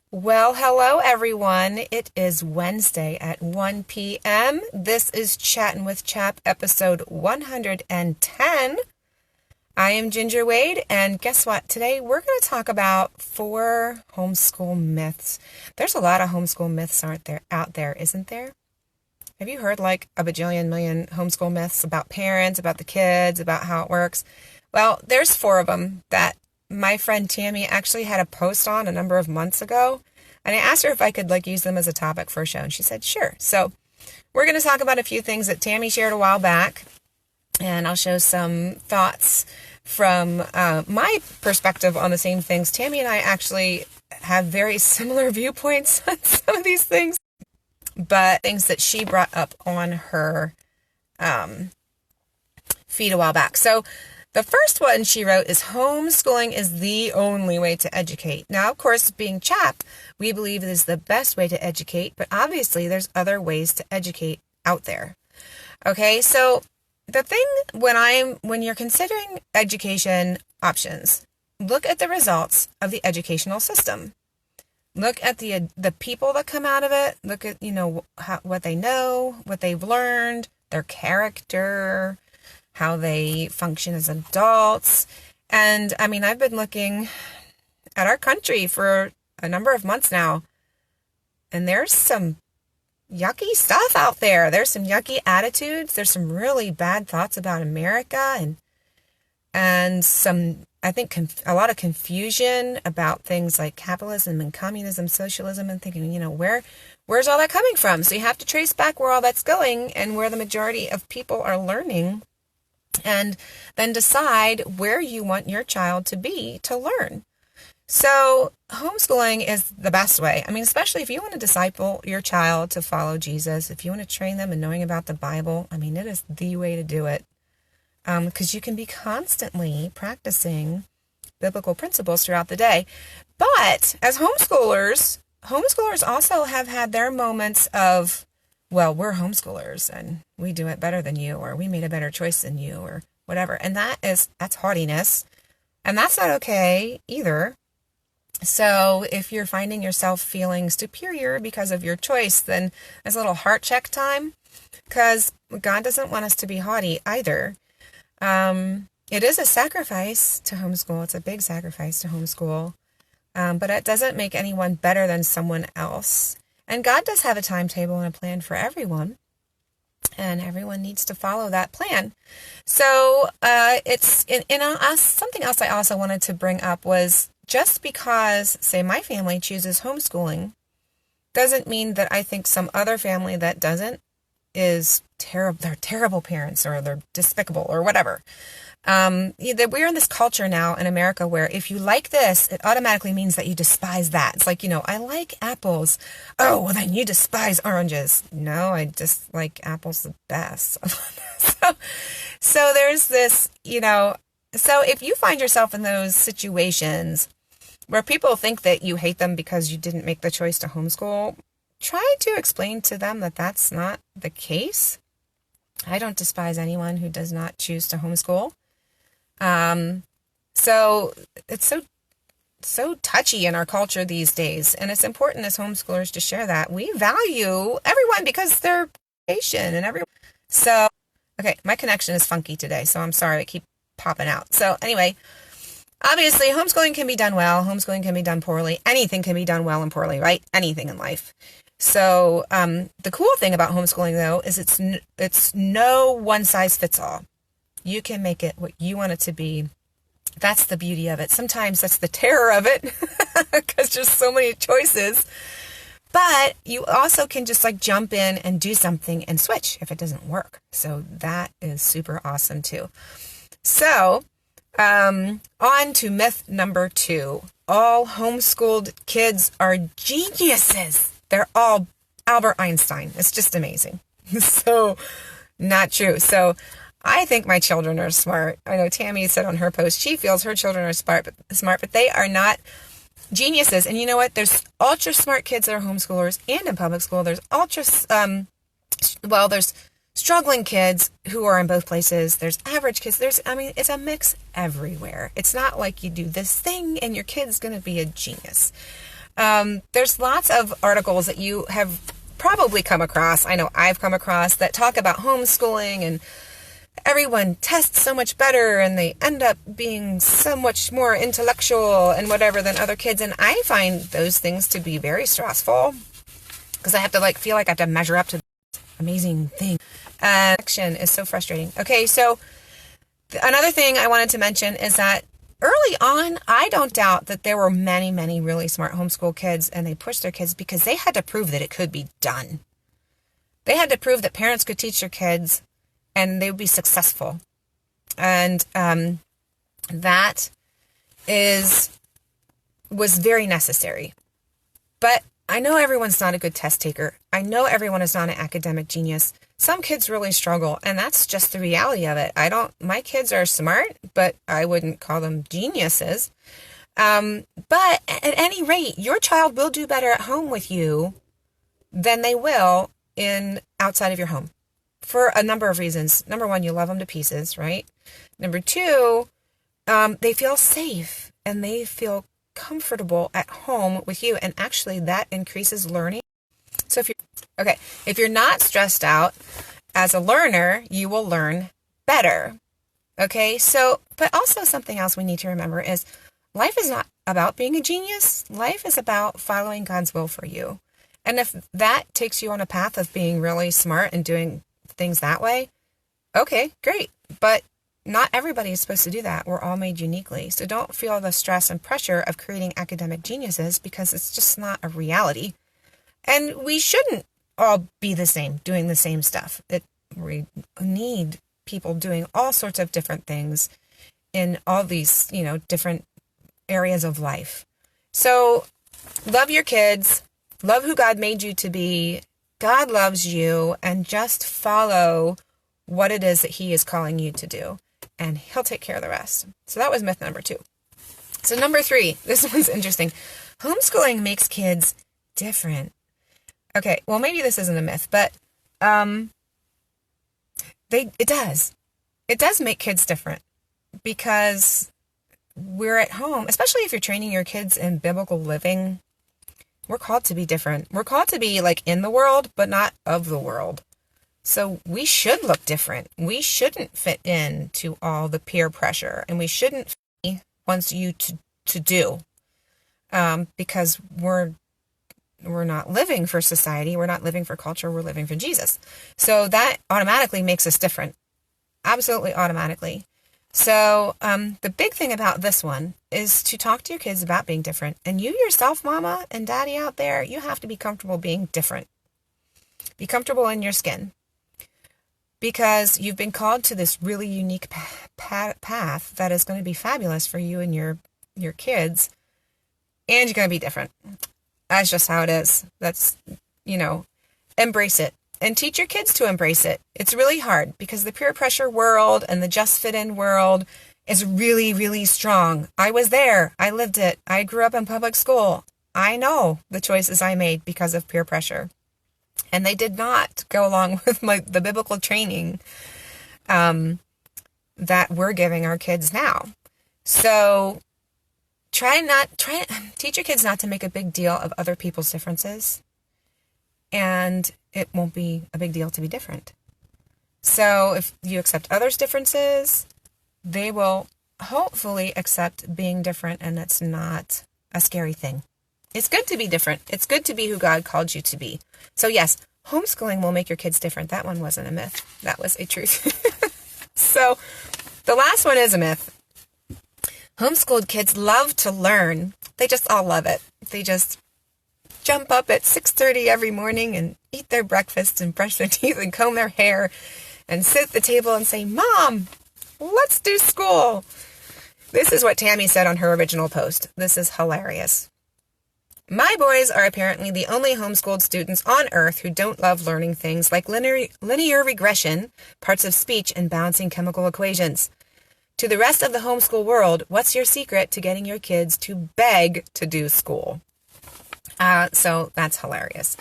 Well, hello everyone. It is Wednesday at 1 p.m. This is Chattin with CHAP episode 110. I am Ginger Wade, and guess what? Today we're going to talk about 4 homeschool myths. There's a lot of homeschool myths out there, isn't there? Have you heard like a bajillion million homeschool myths about parents, about the kids, about how it works? Well, there's 4 of them that my friend Tammy actually had a post on a number of months ago, and I asked her if I could use them as a topic for a show, and she said sure. So we're going to talk about a few things that Tammy shared a while back, and I'll show some thoughts from my perspective on the same things. Tammy and I actually have very similar viewpoints on some of these things, but things that she brought up on her feed a while back. So the first one she wrote is homeschooling is the only way to educate. Now, of course, being CHAP, we believe it is the best way to educate, but obviously there's other ways to educate out there. Okay, so the thing when you're considering education options, look at the results of the educational system. Look at the people that come out of it. Look at, what they know, what they've learned, their character, how they function as adults. And I mean, I've been looking at our country for a number of months now, and there's some yucky stuff out there. There's some yucky attitudes. There's some really bad thoughts about America, and some, I think, a lot of confusion about things like capitalism and communism, socialism, and thinking, where's all that coming from? So you have to trace back where all that's going and where the majority of people are learning, and then decide where you want your child to be to learn. So homeschooling is the best way. I mean, especially if you want to disciple your child to follow Jesus, if you want to train them in knowing about the Bible, I mean, it is the way to do it. Because you can be constantly practicing biblical principles throughout the day. But as homeschoolers also have had their moments of, well, we're homeschoolers and we do it better than you, or we made a better choice than you, or whatever. And that's haughtiness. And that's not okay either. So if you're finding yourself feeling superior because of your choice, then there's a little heart check time, because God doesn't want us to be haughty either. It is a sacrifice to homeschool. It's a big sacrifice to homeschool. But it doesn't make anyone better than someone else. And God does have a timetable and a plan for everyone, and everyone needs to follow that plan. So it's something else I also wanted to bring up was, just because, say, my family chooses homeschooling doesn't mean that I think some other family that doesn't is terrible. They're terrible parents, or they're despicable, or whatever. We're in this culture now in America where if you like this, it automatically means that you despise that. It's like, I like apples. Oh, well then you despise oranges. No, I just like apples the best. So there's this, so if you find yourself in those situations where people think that you hate them because you didn't make the choice to homeschool, try to explain to them that that's not the case. I don't despise anyone who does not choose to homeschool. So it's so touchy in our culture these days, and it's important as homeschoolers to share that we value everyone because they're patient and everyone. So, okay, my connection is funky today, so I'm sorry I keep popping out. So anyway, obviously homeschooling can be done well, homeschooling can be done poorly. Anything can be done well and poorly, right? Anything in life. So, the cool thing about homeschooling though is it's no one size fits all. You can make it what you want it to be. That's the beauty of it. Sometimes that's the terror of it, because there's so many choices. But you also can just jump in and do something and switch if it doesn't work. So that is super awesome too. So, on to myth number 2. All homeschooled kids are geniuses. They're all Albert Einstein. It's just amazing. So, not true. So, I think my children are smart. I know Tammy said on her post she feels her children are smart, but they are not geniuses. And you know what? There's ultra smart kids that are homeschoolers and in public school. There's there's struggling kids who are in both places. There's average kids. It's a mix everywhere. It's not like you do this thing and your kid's going to be a genius. There's lots of articles that you have probably come across. I know I've come across that talk about homeschooling, and everyone tests so much better and they end up being so much more intellectual and whatever than other kids. And I find those things to be very stressful because I have to feel like I have to measure up to this amazing thing. Action is so frustrating. Okay, so another thing I wanted to mention is that early on, I don't doubt that there were many, many really smart homeschool kids, and they pushed their kids because they had to prove that it could be done. They had to prove that parents could teach their kids and they would be successful. And that was very necessary. But I know everyone's not a good test taker. I know everyone is not an academic genius. Some kids really struggle, and that's just the reality of it. My kids are smart, but I wouldn't call them geniuses. But at any rate, your child will do better at home with you than they will outside of your home for a number of reasons. Number one, you love them to pieces, right? Number two, they feel safe and they feel comfortable at home with you, and actually that increases learning. So if you're not stressed out as a learner, you will learn better. Okay, so, but also something else we need to remember is life is not about being a genius. Life is about following God's will for you. And if that takes you on a path of being really smart and doing things that way, okay, great. But not everybody is supposed to do that. We're all made uniquely. So don't feel the stress and pressure of creating academic geniuses, because it's just not a reality. And we shouldn't all be the same, doing the same stuff. We need people doing all sorts of different things in all these, different areas of life. So love your kids, love who God made you to be. God loves you, and just follow what it is that He is calling you to do, and He'll take care of the rest. So that was myth number 2. So number 3, this one's interesting. Homeschooling makes kids different. Okay, well, maybe this isn't a myth, but it does. It does make kids different, because we're at home, especially if you're training your kids in biblical living. We're called to be different. We're called to be in the world, but not of the world. So we should look different. We shouldn't fit into all the peer pressure, and we shouldn't wants you to do, because we're not living for society. We're not living for culture. We're living for Jesus. So that automatically makes us different. Absolutely automatically. So the big thing about this one is to talk to your kids about being different. And you yourself, mama and daddy out there, you have to be comfortable being different. Be comfortable in your skin. Because you've been called to this really unique path that is going to be fabulous for you and your kids. And you're going to be different. That's just how it is. That's, embrace it. And teach your kids to embrace it. It's really hard, because the peer pressure world and the just fit in world is really, really strong. I was there. I lived it. I grew up in public school. I know the choices I made because of peer pressure. And they did not go along with the biblical training that we're giving our kids now. So teach your kids not to make a big deal of other people's differences. And it won't be a big deal to be different. So if you accept others' differences, they will hopefully accept being different, and it's not a scary thing. It's good to be different. It's good to be who God called you to be. So yes, homeschooling will make your kids different. That one wasn't a myth. That was a truth. So the last one is a myth. Homeschooled kids love to learn. They just all love it. They just jump up at 6:30 every morning and eat their breakfast and brush their teeth and comb their hair and sit at the table and say, "Mom, let's do school." This is what Tammy said on her original post. This is hilarious. "My boys are apparently the only homeschooled students on earth who don't love learning things like linear regression, parts of speech, and balancing chemical equations. To the rest of the homeschool world, what's your secret to getting your kids to beg to do school?" So that's hilarious.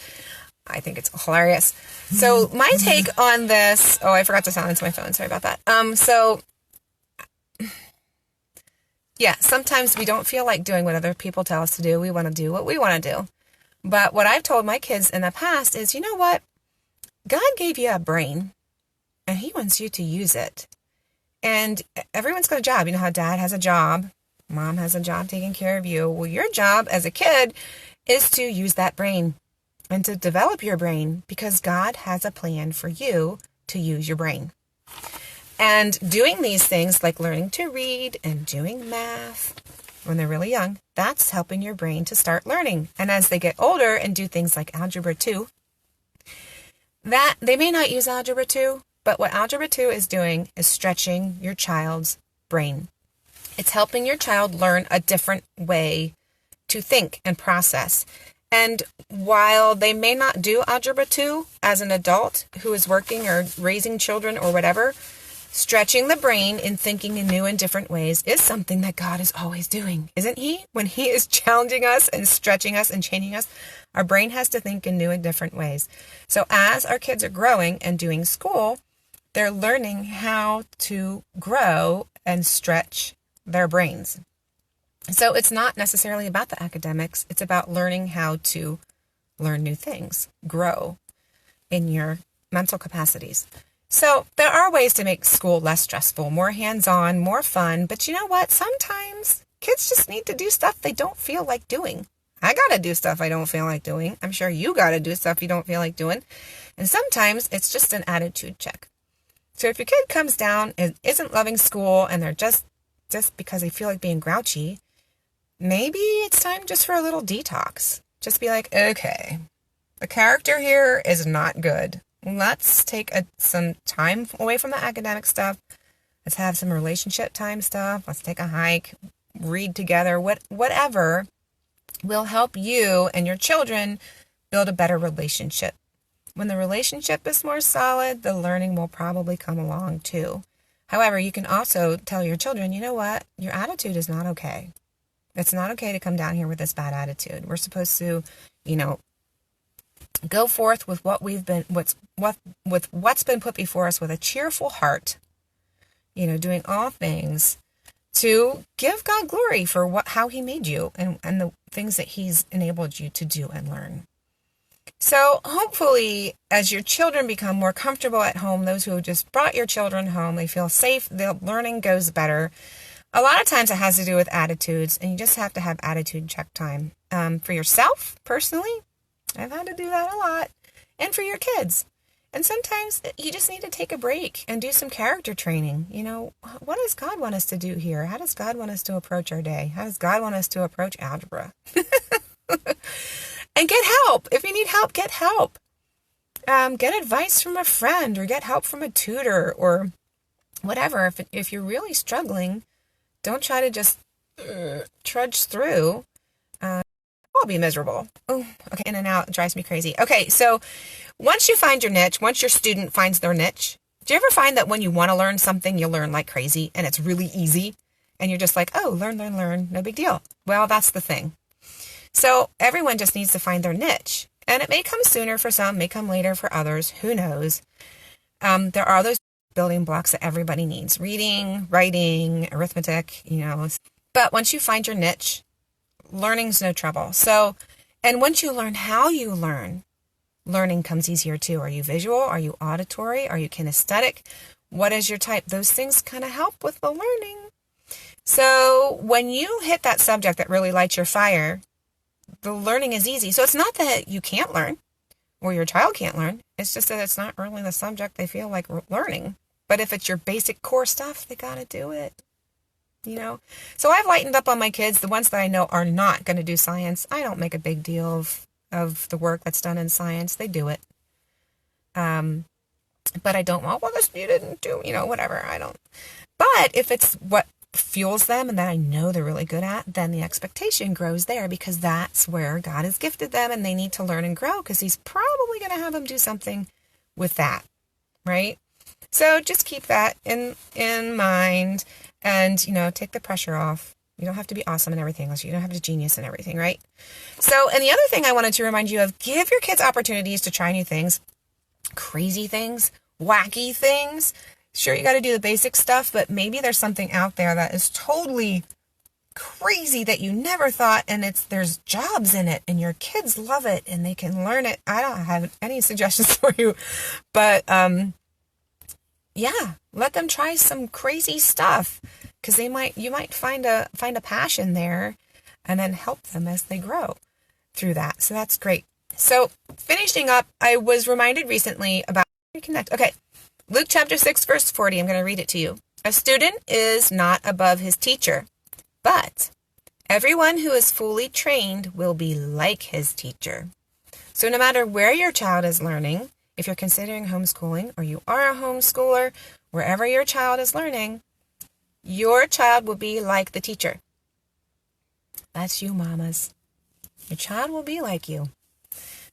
I think it's hilarious. So my take on this, I forgot to silence my phone. Sorry about that. So Yeah, sometimes we don't feel like doing what other people tell us to do. We want to do what we want to do. But what I've told my kids in the past is, you know what? God gave you a brain and he wants you to use it. And everyone's got a job. You know how dad has a job, mom has a job taking care of you. Well, your job as a kid is to use that brain and to develop your brain because God has a plan for you to use your brain. And doing these things like learning to read and doing math when they're really young, that's helping your brain to start learning. And as they get older and do things like Algebra 2, that they may not use Algebra 2, but what Algebra 2 is doing is stretching your child's brain. It's helping your child learn a different way to think and process. And while they may not do Algebra 2 as an adult who is working or raising children or whatever, stretching the brain in thinking in new and different ways is something that God is always doing, isn't he? When he is challenging us and stretching us and changing us, our brain has to think in new and different ways. So as our kids are growing and doing school, they're learning how to grow and stretch their brains. So it's not necessarily about the academics. It's about learning how to learn new things, grow in your mental capacities. So there are ways to make school less stressful, more hands-on, more fun. But you know what? Sometimes kids just need to do stuff they don't feel like doing. I got to do stuff I don't feel like doing. I'm sure you got to do stuff you don't feel like doing. And sometimes it's just an attitude check. So if your kid comes down and isn't loving school and they're just because they feel like being grouchy, maybe it's time just for a little detox. Just be like, okay, the character here is not good. Let's take some time away from the academic stuff. Let's have some relationship time stuff. Let's take a hike, read together, whatever will help you and your children build a better relationship. When the relationship is more solid, the learning will probably come along too. However, you can also tell your children, you know what? Your attitude is not okay. It's not okay to come down here with this bad attitude. We're supposed to, go forth with what's been put before us with a cheerful heart, doing all things to give God glory for how he made you and the things that he's enabled you to do and learn. So hopefully as your children become more comfortable at home, those who have just brought your children home, they feel safe, the learning goes better. A lot of times it has to do with attitudes, and you just have to have attitude check time. For yourself, personally, I've had to do that a lot. And for your kids. And sometimes you just need to take a break and do some character training. What does God want us to do here? How does God want us to approach our day? How does God want us to approach algebra? And get help. If you need help, get help. Get advice from a friend or get help from a tutor or whatever. If you're really struggling, don't try to just trudge through. I'll be miserable. Oh, okay. In and out. It drives me crazy. Okay. So once you find your niche, once your student finds their niche, do you ever find that when you want to learn something, you learn like crazy and it's really easy and you're just like, oh, learn, no big deal. Well, that's the thing. So everyone just needs to find their niche, and it may come sooner for some, may come later for others. Who knows? There are those building blocks that everybody needs: reading, writing, arithmetic, But once you find your niche, learning's no trouble. So, and once you learn how you learn, learning comes easier too. Are you visual? Are you auditory? Are you kinesthetic? What is your type? Those things kind of help with the learning. So when you hit that subject that really lights your fire, the learning is easy. So it's not that you can't learn or your child can't learn. It's just that it's not really the subject they feel like learning. But if it's your basic core stuff, they got to do it. So I've lightened up on my kids. The ones that I know are not going to do science, I don't make a big deal of the work that's done in science. They do it. But I don't want, well, this you didn't do, whatever. I don't. But if it's what fuels them and that I know they're really good at, then the expectation grows there because that's where God has gifted them and they need to learn and grow because he's probably going to have them do something with that, right? So just keep that in mind and, take the pressure off. You don't have to be awesome in everything. You don't have to be genius in everything, right? So, and the other thing I wanted to remind you of, give your kids opportunities to try new things, crazy things, wacky things. Sure, you got to do the basic stuff, but maybe there's something out there that is totally crazy that you never thought, and there's jobs in it, and your kids love it, and they can learn it. I don't have any suggestions for you, but yeah, let them try some crazy stuff, because you might find a passion there, and then help them as they grow through that. So that's great. So finishing up, I was reminded recently about reconnect. Okay, Luke chapter 6, verse 40. I'm going to read it to you. A student is not above his teacher, but everyone who is fully trained will be like his teacher. So no matter where your child is learning, if you're considering homeschooling or you are a homeschooler, wherever your child is learning, your child will be like the teacher. That's you, mamas. Your child will be like you.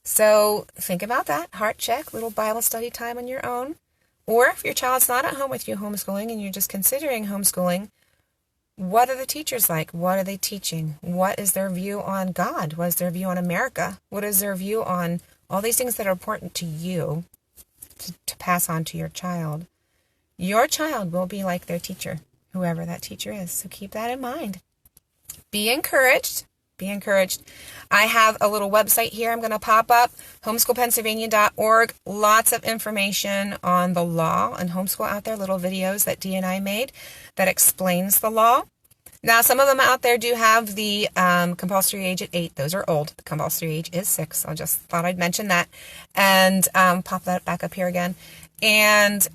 So think about that. Heart check, little Bible study time on your own. Or if your child's not at home with you homeschooling and you're just considering homeschooling, what are the teachers like? What are they teaching? What is their view on God? What is their view on America? What is their view on all these things that are important to you to pass on to your child? Your child will be like their teacher, whoever that teacher is. So keep that in mind. Be encouraged. Be encouraged. I have a little website here I'm going to pop up, homeschoolpennsylvania.org. Lots of information on the law and homeschool out there, little videos that Dee and I made that explains the law. Now, some of them out there do have the compulsory age at 8. Those are old. The compulsory age is 6. I just thought I'd mention that and pop that back up here again. And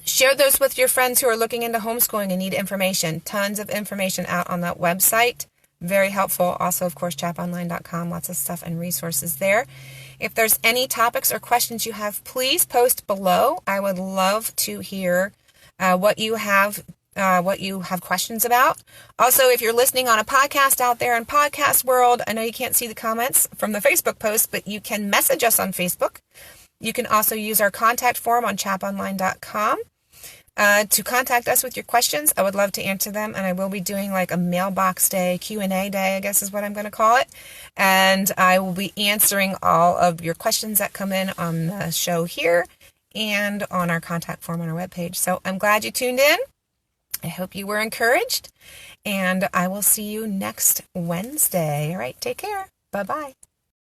share those with your friends who are looking into homeschooling and need information. Tons of information out on that website. Very helpful. Also, of course, chaponline.com. Lots of stuff and resources there. If there's any topics or questions you have, please post below. I would love to hear what you have questions about. Also, if you're listening on a podcast out there in podcast world, I know you can't see the comments from the Facebook post, but you can message us on Facebook. You can also use our contact form on chaponline.com. To contact us with your questions. I would love to answer them, and I will be doing like a mailbox day, Q&A day, I guess is what I'm going to call it. And I will be answering all of your questions that come in on the show here and on our contact form on our webpage. So I'm glad you tuned in. I hope you were encouraged, and I will see you next Wednesday. All right, take care. Bye-bye.